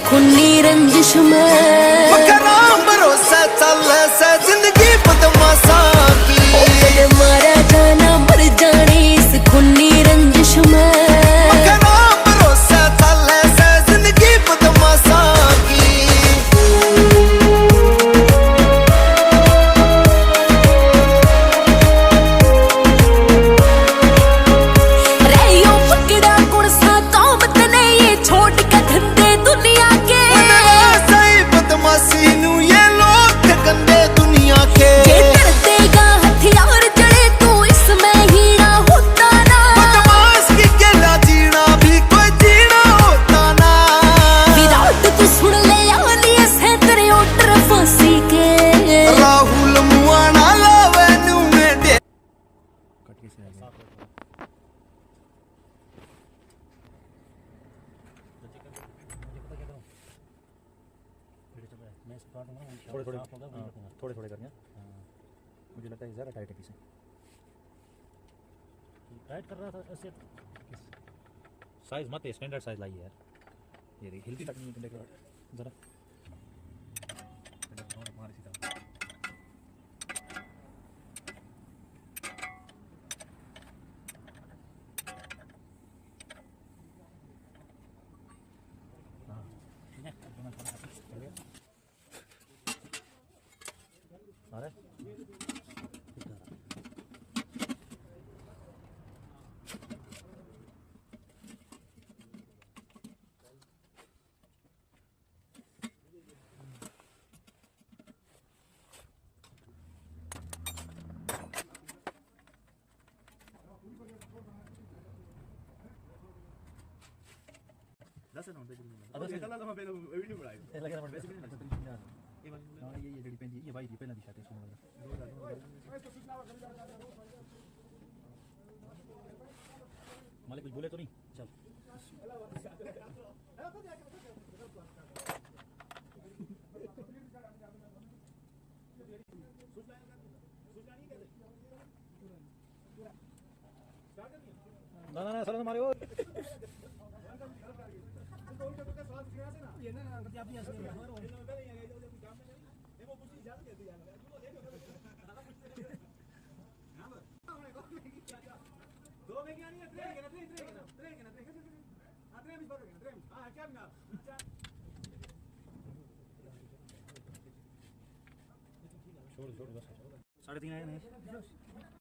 खूनी रंजिश में कराम भरोसा चल से जिंदगी बदमाशा की मारा जाना मर जाने इस खूनी रंजिश में कराम भरोसा चल से जिंदगी बदमाशा की रहियो पकड़ा कुर्सा कामत ने ये छोड़ के धंधे दुनिया के सही बदमाशी नू ये लोग गंदे दुनिया के देगा हथियार जड़े तू इसमें ही ना होता ना बदमाश की गेला जीना भी कोई जीना होता ना विराट तू सुन ले आली से तेरे ओटर फांसी के राहुल मुआना लावे नू में दे थोड़े थोड़े करने मुझे लगता है ज़्यादा टाइट है किसे टाइट कर रहा था ऐसे साइज मत स्टैंडर्ड साइज लाइए यार ये देखिए हिलती तक नहीं है ज़रा मार सीधा अरे मालिक कुछ बोले तो नहीं चल ना ना ना सर मारे वो छोड़ छोड़ 3:30 आए नहीं